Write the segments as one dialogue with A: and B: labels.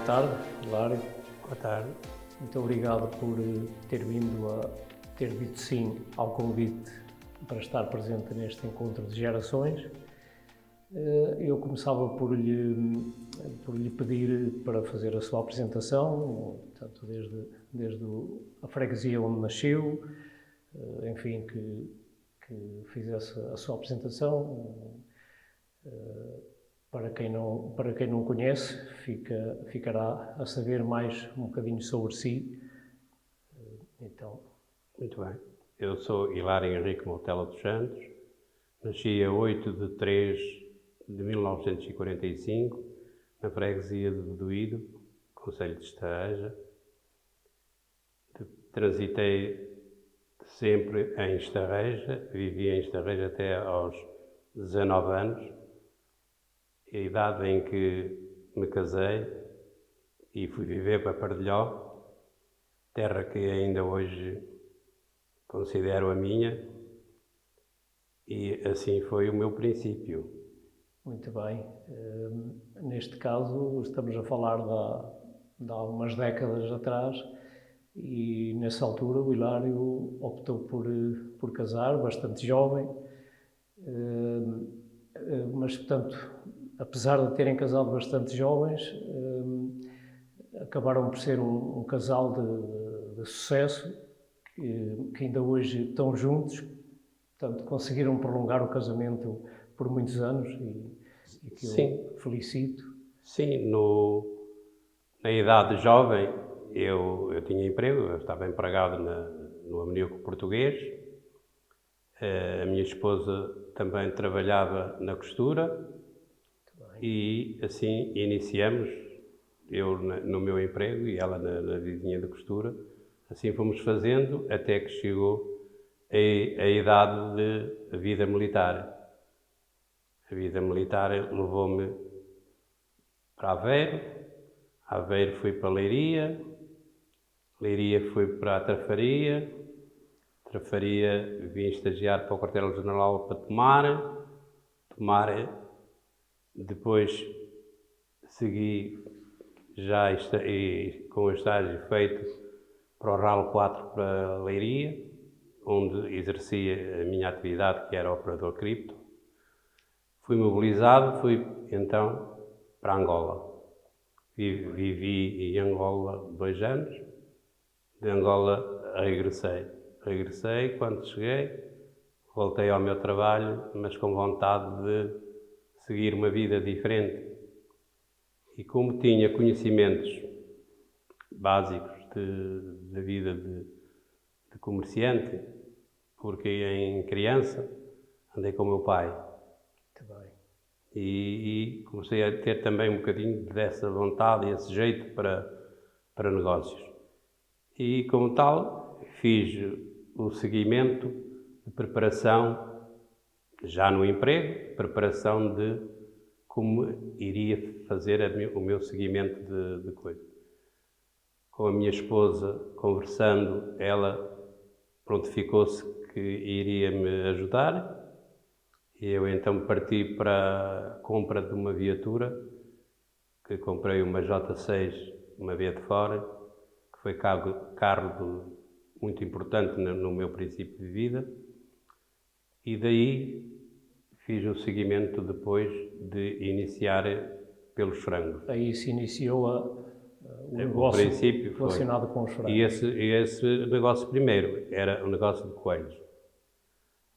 A: tarde, Hilário.
B: Boa tarde.
A: Muito obrigado por ter dito sim ao convite para estar presente neste encontro de gerações. Eu começava por lhe pedir para fazer a sua apresentação, portanto, desde a freguesia onde nasceu, enfim, que fizesse a sua apresentação. Para quem não conhece, ficará a saber mais um bocadinho sobre si. Então.
B: Muito bem. Eu sou Hilário Henrique Moutela dos Santos. Nasci a 8 de 3 de 1945, na freguesia de Bedoído, concelho de Estarreja. Transitei sempre em Estarreja, vivi em Estarreja até aos 19 anos, a idade em que me casei e fui viver para Pardelhó, terra que ainda hoje considero a minha, e assim foi o meu princípio.
A: Muito bem. Neste caso, estamos a falar de há umas décadas atrás, e nessa altura o Hilário optou por casar, bastante jovem, mas, portanto, apesar de terem casado bastante jovens, acabaram por ser um casal de sucesso, que ainda hoje estão juntos, portanto, conseguiram prolongar o casamento por muitos anos e que eu felicito.
B: Sim, na idade jovem eu tinha emprego, eu estava empregado no Amníoco Português. A minha esposa também trabalhava na costura e assim iniciamos, eu no meu emprego e ela na vizinha da costura. Assim fomos fazendo até que chegou a idade de vida militar. A vida militar levou-me para Aveiro fui para Leiria fui para a Trafaria vim estagiar para o quartel-general para Tomar, depois segui já com o estágio feito para o RAL 4 para Leiria, onde exercia a minha atividade, que era operador cripto. Fui mobilizado, fui então para Angola. Vivi em Angola 2 anos, de Angola regressei, quando cheguei, voltei ao meu trabalho, mas com vontade de seguir uma vida diferente. E como tinha conhecimentos básicos da vida de comerciante, porque em criança andei com o meu pai.
A: Muito bem.
B: E comecei a ter também um bocadinho dessa vontade e esse jeito para negócios. E, como tal, fiz o seguimento de preparação, já no emprego, preparação de como iria fazer o meu seguimento de coisa. Com a minha esposa, conversando, ela prontificou-se que iria me ajudar. E eu então parti para a compra de uma viatura, que comprei uma J6, uma via de fora, que foi carro muito importante no meu princípio de vida. E daí fiz o seguimento depois de iniciar pelos frangos.
A: Aí se iniciou o negócio relacionado com os frangos.
B: E esse negócio primeiro era o negócio de coelhos,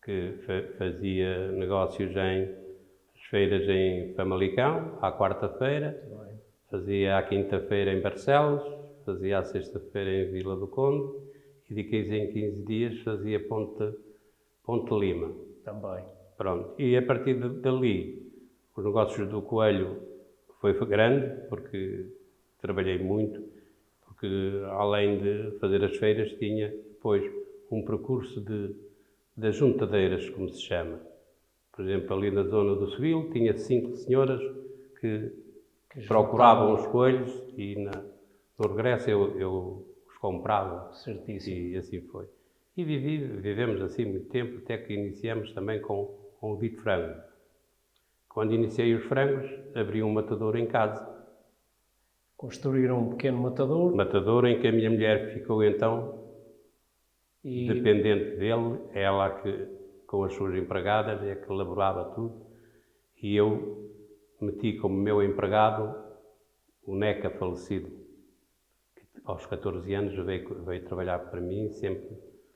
B: que fazia negócios as feiras em Famalicão, à quarta-feira, fazia à quinta-feira em Barcelos, fazia à sexta-feira em Vila do Conde e de 15 em 15 dias fazia Ponte Lima.
A: Também.
B: Pronto. E a partir dali, os negócios do coelho foi grande, porque trabalhei muito, porque além de fazer as feiras tinha depois um percurso das juntadeiras, como se chama. Por exemplo, ali na zona do Seville, tinha 5 senhoras que procuravam os coelhos e no regresso eu os comprava.
A: Certíssimo.
B: E assim foi. E vivemos assim muito tempo, até que iniciamos também com o dito frango. Quando iniciei os frangos, abri um matadouro em casa.
A: Construíram um pequeno matador.
B: Matador em que a minha mulher ficou então dependente dele, ela que, com as suas empregadas, é que elaborava tudo. E eu meti como meu empregado o Neca falecido, que aos 14 anos veio trabalhar para mim, sempre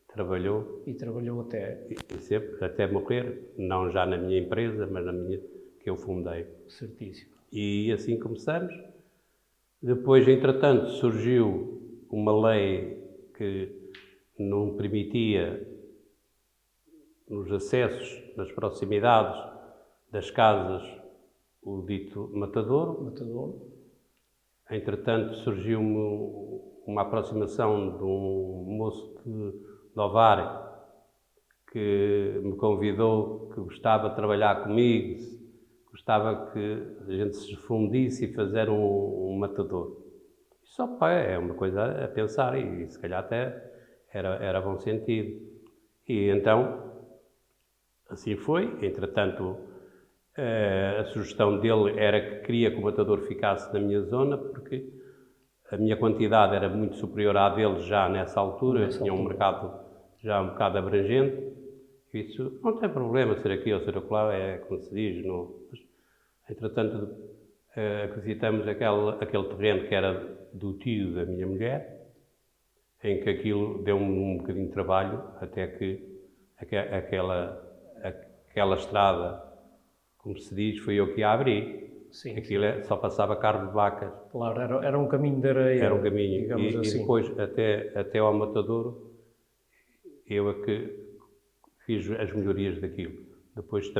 B: trabalhou.
A: E trabalhou até...
B: E sempre, até morrer, não já na minha empresa, mas na minha que eu fundei.
A: Certíssimo.
B: E assim começamos. Depois, entretanto, surgiu uma lei que não permitia, nos acessos, nas proximidades das casas, o dito matadouro. Entretanto, surgiu-me uma aproximação de um moço de Ovar que me convidou, que gostava de trabalhar comigo, gostava que a gente se fundisse e fazer um matador. Isso opa, é uma coisa a pensar e se calhar até era bom sentido. E então, assim foi. Entretanto, a sugestão dele era que queria que o matador ficasse na minha zona, porque a minha quantidade era muito superior à dele já nessa altura. Eu tinha um mercado já um bocado abrangente. Isso não tem problema ser aqui ou ser acolá, é como se diz. Não. Entretanto, aquisitamos aquele terreno que era do tio da minha mulher, em que aquilo deu-me um bocadinho de trabalho, até que aquela estrada, como se diz, foi eu que a abri.
A: Sim,
B: aquilo só passava carro de vacas.
A: Claro, era um caminho de areia.
B: Era um caminho.
A: Digamos assim.
B: E depois, até ao matadouro, eu é que fiz as melhorias daquilo. Depois,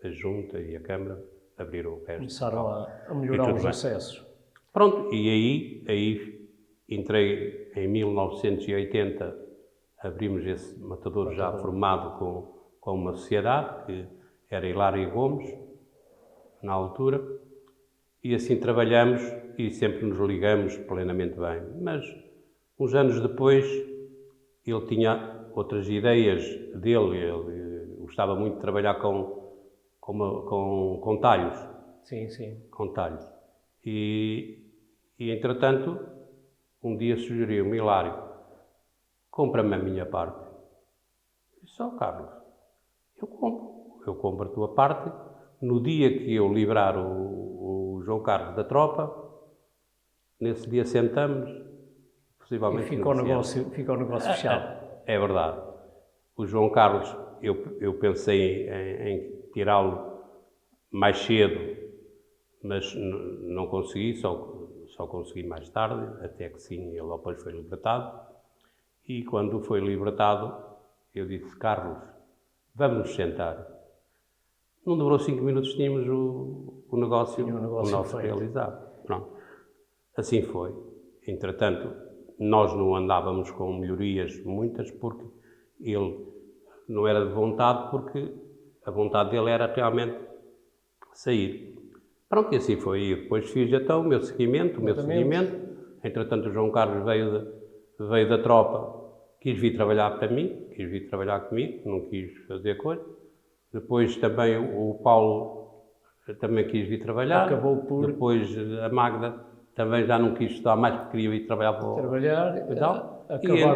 B: a Junta e a Câmara abriram o resto.
A: Começaram a melhorar os acessos.
B: Pronto, e aí entrei em 1980, abrimos esse matador já formado com uma sociedade, que era Hilário Gomes, na altura, e assim trabalhamos e sempre nos ligamos plenamente bem. Mas, uns anos depois, ele tinha outras ideias dele, ele gostava muito de trabalhar com talhos.
A: Sim, sim.
B: Com talhos. E entretanto, um dia sugeriu-me, Hilário, compra-me a minha parte. Eu disse, Carlos, eu compro a tua parte. No dia que eu livrar o João Carlos da tropa, nesse dia sentamos, possivelmente...
A: E fica o negócio fechado.
B: É verdade. O João Carlos, eu pensei em tirá-lo mais cedo, mas não consegui, só consegui mais tarde, até que sim, ele depois foi libertado. E quando foi libertado, eu disse, Carlos, vamos nos sentar. Não demorou 5 minutos, tínhamos o negócio nosso realizado. Pronto. Assim foi. Entretanto, nós não andávamos com melhorias muitas, porque ele não era de vontade, porque a vontade dele era realmente sair. Pronto, e assim foi. E depois fiz então o meu seguimento. Entretanto, o João Carlos veio da tropa, quis vir trabalhar para mim, quis vir trabalhar comigo, não quis fazer coisa. Depois também o Paulo também quis vir trabalhar. Depois a Magda também já não quis estudar mais, porque queria ir trabalhar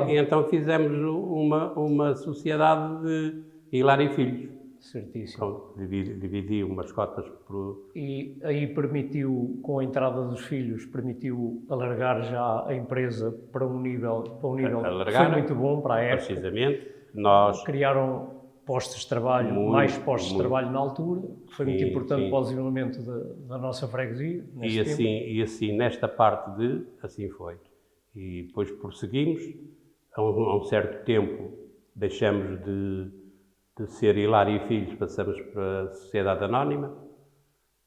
B: e então fizemos uma sociedade de Hilário e Filhos.
A: Certíssimo.
B: Então, dividi umas cotas por...
A: E aí permitiu, com a entrada dos filhos, permitiu alargar já a empresa para um nível que foi muito bom para a época.
B: Precisamente.
A: Criaram postos de trabalho, mais postos de trabalho na altura, que foi muito importante para o desenvolvimento da nossa freguesia.
B: E assim, nesta parte assim foi. E depois prosseguimos, a um certo tempo deixamos de ser Hilário e Filhos, passamos para a Sociedade Anónima,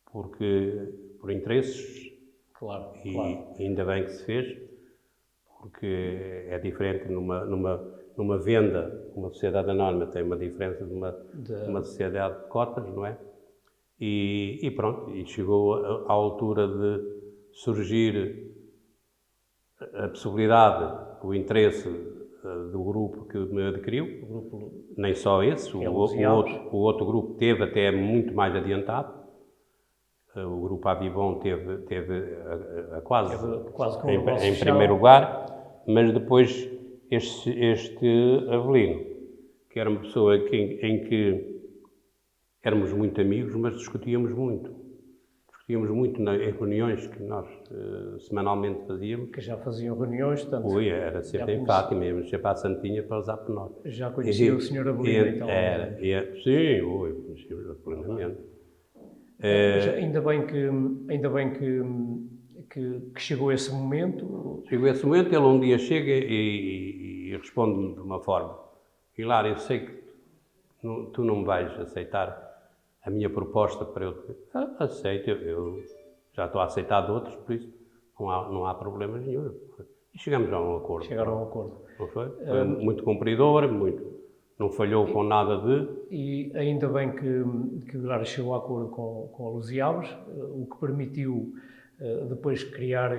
B: por interesses.
A: Claro.
B: Ainda bem que se fez, porque é diferente numa venda. Uma sociedade anónima tem uma diferença de uma sociedade de cotas, não é? E pronto, e chegou à altura de surgir a possibilidade, o interesse do grupo que me adquiriu, nem só esse, o outro grupo teve até muito mais adiantado, o Grupo Avibon teve quase
A: com o negócio
B: em
A: fechado.
B: primeiro lugar, mas depois este Avelino, que era uma pessoa em que éramos muito amigos, mas discutíamos muito. Discutíamos muito em reuniões que nós semanalmente fazíamos.
A: Que já faziam reuniões, tanto...
B: Ui, era sempre em Fátima, íamos sempre à Santinha para usar por nós.
A: Já conhecia o Sr. Avelino, então?
B: Sim, conhecíamos plenamente.
A: Ainda bem que chegou esse momento.
B: Chegou esse momento, ele um dia chega e responde-me de uma forma: Hilário, eu sei que tu não me vais aceitar a minha proposta para eu... aceito, eu já estou a aceitar de outros, por isso não há problemas nenhum. E chegamos a um acordo.
A: Chegaram a um acordo.
B: Não foi? Foi muito cumpridor, não falhou com nada de...
A: E ainda bem que o Hilário chegou a acordo com a Luziabres, o que permitiu depois criar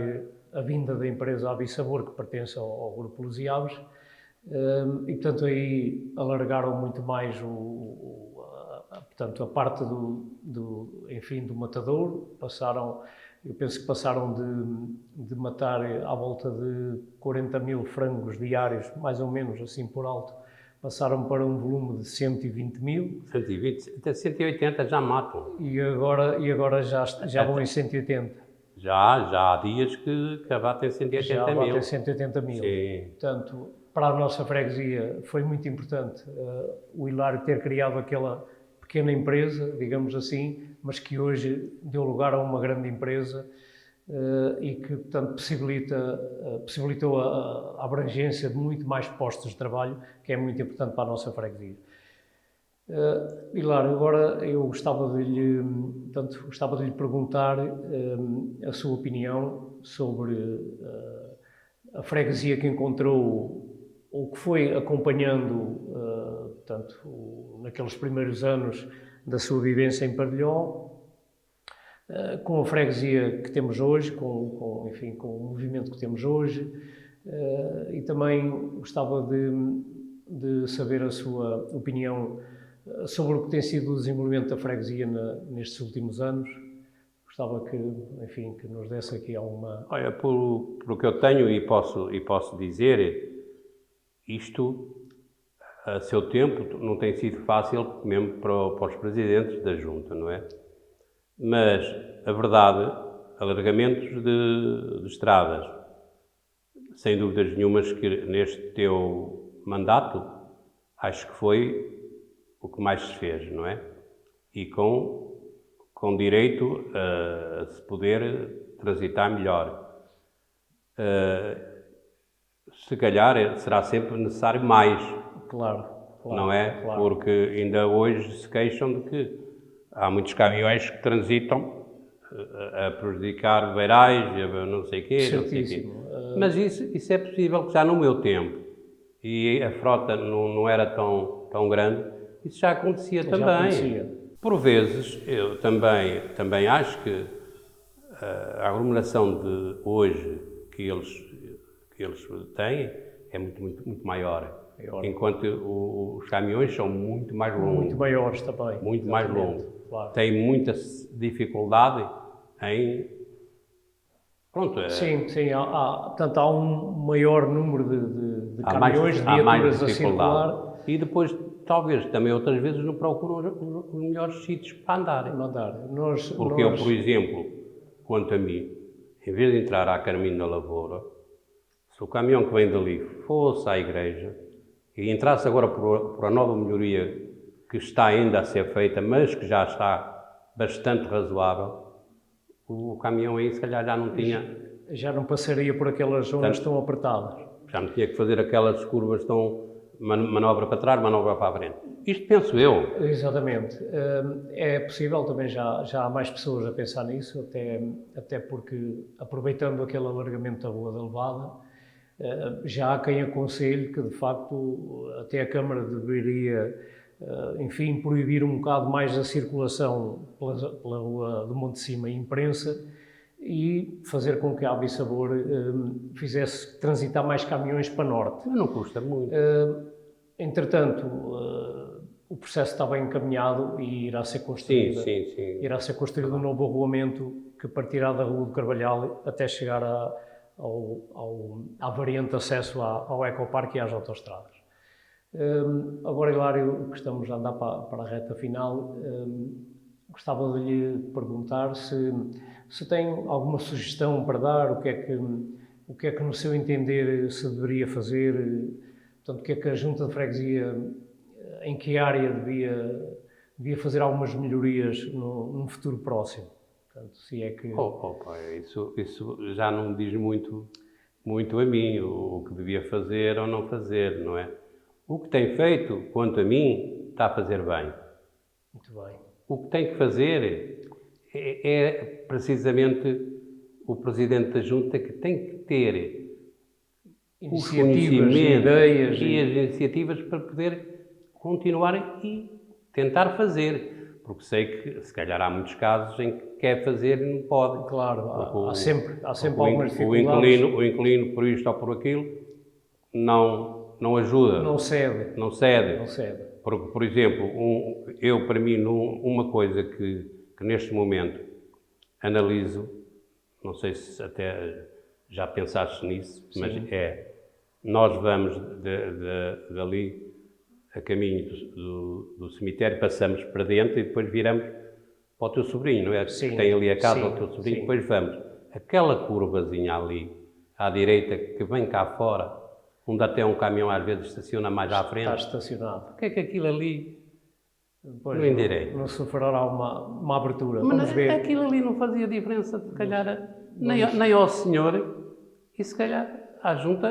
A: a vinda da empresa Abissabor, que pertence ao Grupo Luziabres, e portanto aí alargaram muito mais portanto, a parte do matador. Eu penso que passaram de matar à volta de 40 mil frangos diários, mais ou menos assim por alto, passaram para um volume de 120 mil.
B: 120, até 180 já matam.
A: E agora já vão em 180.
B: Já há dias que abatem 180 mil.
A: Já abatem 180 mil.
B: Sim.
A: Portanto, para a nossa freguesia foi muito importante o Hilário ter criado aquela pequena empresa, digamos assim, mas que hoje deu lugar a uma grande empresa e que, portanto, possibilitou a abrangência de muito mais postos de trabalho, que é muito importante para a nossa freguesia. Hilário, agora eu gostava de lhe perguntar a sua opinião sobre a freguesia que encontrou, ou que foi acompanhando, portanto, naqueles primeiros anos da sua vivência em Pardelhó, com a freguesia que temos hoje, com o movimento que temos hoje, e também gostava de saber a sua opinião sobre o que tem sido o desenvolvimento da freguesia nestes últimos anos. Gostava que nos desse aqui alguma...
B: Olha, por que eu tenho e posso dizer, isto, a seu tempo, não tem sido fácil, mesmo para os presidentes da Junta, não é? Mas, a verdade, alargamentos de estradas, sem dúvidas nenhumas que neste teu mandato, acho que foi o que mais se fez, não é? E com direito a se poder transitar melhor. Se calhar será sempre necessário mais.
A: Claro,
B: não é?
A: Claro.
B: Porque ainda hoje se queixam de que há muitos caminhões que transitam a prejudicar beirais, a não sei o quê. Mas isso é possível que já no meu tempo, e a frota não era tão grande, isso já acontecia também.
A: Acontecia.
B: Por vezes, eu também acho que a aglomeração de hoje que eles têm é muito maior. Enquanto os caminhões são muito mais longos.
A: Muito maiores também.
B: Muito mais longos.
A: Claro.
B: Tem muita dificuldade em... Pronto.
A: Sim. Portanto, há um maior número de caminhões, de viaturas a circular.
B: E depois, talvez, também outras vezes não procuram os melhores sítios para andarem. Porque eu, por exemplo, quanto a mim, em vez de entrar à Carminho da Lavoura, se o caminhão que vem dali fosse à igreja e entrasse agora por a nova melhoria que está ainda a ser feita, mas que já está bastante razoável, o caminhão aí se calhar já não tinha...
A: Já não passaria por aquelas zonas tão apertadas.
B: Já não tinha que fazer aquelas curvas tão... manobra para trás, manobra para a frente. Isto penso eu.
A: Exatamente. É possível, também já há mais pessoas a pensar nisso, até porque, aproveitando aquele alargamento da Rua da Levada, já há quem aconselhe que, de facto, até a Câmara deveria, proibir um bocado mais a circulação pela Rua do Monte de Cima e Imprensa e fazer com que a Abissabor fizesse transitar mais caminhões para norte.
B: Não custa muito.
A: Entretanto, o processo está bem encaminhado e irá ser construído,
B: sim.
A: Irá ser construído um novo arruamento que partirá da Rua do Carvalhal até chegar à variante de acesso ao ecoparque e às autoestradas. Agora, Hilário, que estamos a andar para a reta final, gostava de lhe perguntar se tem alguma sugestão para dar, o que é que no seu entender se deveria fazer, portanto, o que é que a Junta de Freguesia, em que área devia fazer algumas melhorias num futuro próximo? Portanto, se é que...
B: Isso já não me diz muito a mim, o que devia fazer ou não fazer, não é? O que tem feito, quanto a mim, está a fazer bem.
A: Muito bem.
B: O que tem que fazer é precisamente o Presidente da Junta que tem que ter os conhecimentos
A: ideias
B: e as iniciativas para poder continuar e tentar fazer. Porque sei que, se calhar, há muitos casos em que quer fazer e não pode.
A: Claro, há sempre algumas dificuldades.
B: O inquilino, por isto ou por aquilo, não ajuda.
A: Não cede.
B: Não cede. Porque, por exemplo, para mim, uma coisa que neste momento analiso, não sei se até já pensaste nisso,
A: Sim.
B: mas nós vamos dali a caminho do cemitério, passamos para dentro e depois viramos para o teu sobrinho, não é?
A: Sim.
B: Que tem ali a casa do teu sobrinho,
A: Sim.
B: depois vamos. Aquela curvazinha ali, à direita, que vem cá fora, onde até um caminhão às vezes estaciona mais à frente.
A: Está estacionado.
B: O que é que aquilo ali
A: Depois
B: não endireita?
A: não sofrerá uma abertura.
B: Mas
A: Vamos ver.
B: aquilo ali não fazia diferença, se calhar, nem ao senhor, e se calhar à junta,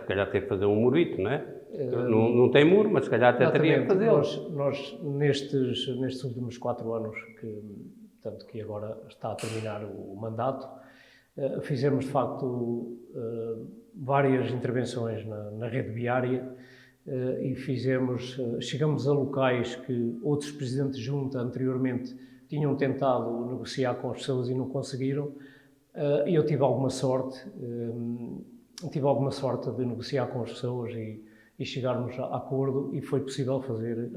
B: se calhar ter que fazer um murito, não é? Não tem muro, mas se calhar até teria que fazê-lo.
A: Nós nestes últimos 4 anos, tanto que agora está a terminar o mandato, fizemos de facto várias intervenções na rede viária e chegamos a locais que outros presidentes de junta anteriormente tinham tentado negociar com as pessoas e não conseguiram. E eu tive alguma sorte de negociar com as pessoas e chegarmos a acordo, e foi possível fazer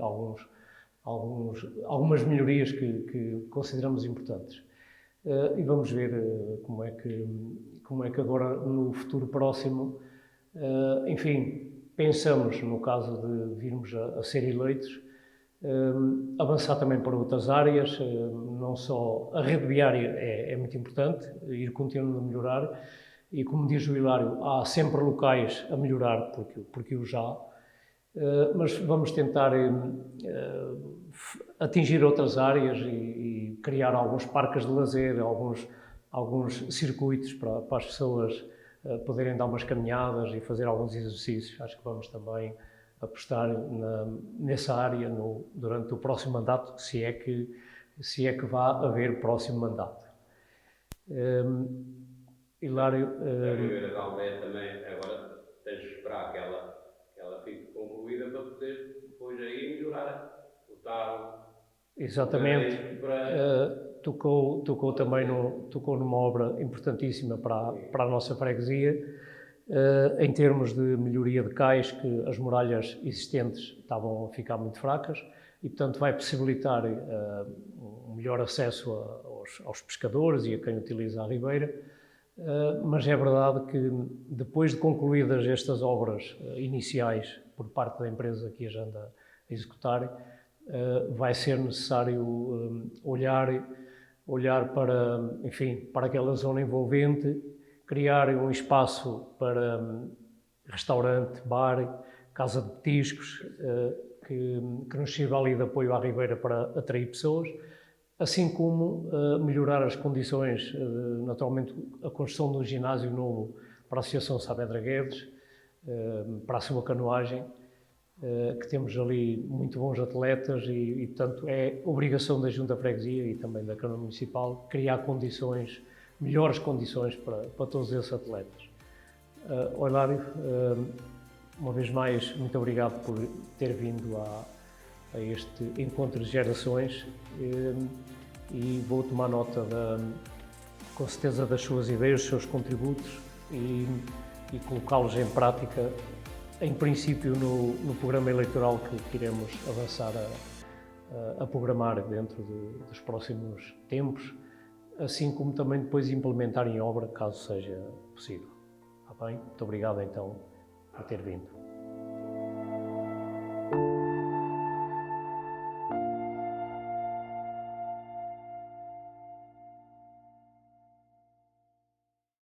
A: algumas melhorias que consideramos importantes. E vamos ver como é que agora, no futuro próximo, enfim, pensamos, no caso de virmos a ser eleitos, avançar também para outras áreas, não só a rede viária é muito importante, ir continuando a melhorar, e como diz o Hilário, há sempre locais a melhorar, porque o já, mas vamos tentar atingir outras áreas e criar alguns parques de lazer, alguns circuitos para as pessoas poderem dar umas caminhadas e fazer alguns exercícios. Acho que vamos também apostar nessa área durante o próximo mandato, se é que vá haver próximo mandato. Hilário...
B: A Ribeira da Aldeia também, agora tens de esperar que ela fique concluída para poder depois aí melhorar o tal.
A: Exatamente. Tocou também numa obra importantíssima para a nossa freguesia, em termos de melhoria de cais, que as muralhas existentes estavam a ficar muito fracas e, portanto, vai possibilitar um melhor acesso aos pescadores e a quem utiliza a ribeira. Mas é verdade que, depois de concluídas estas obras iniciais por parte da empresa que as anda a executar, vai ser necessário olhar para aquela zona envolvente, criar um espaço para restaurante, bar, casa de petiscos, que nos sirva ali de apoio à ribeira para atrair pessoas, assim como melhorar as condições, naturalmente a construção de um ginásio novo para a Associação Saavedra Guedes, para a sua canoagem, que temos ali muito bons atletas e, portanto, é obrigação da Junta de Freguesia e também da Câmara Municipal criar melhores condições para todos esses atletas. Hilário, uma vez mais, muito obrigado por ter vindo a este encontro de gerações e vou tomar nota, com certeza, das suas ideias, dos seus contributos e colocá-los em prática em princípio, no programa eleitoral que iremos avançar a programar dentro dos próximos tempos, assim como também depois implementar em obra, caso seja possível. Está bem? Muito obrigado, então, por ter vindo.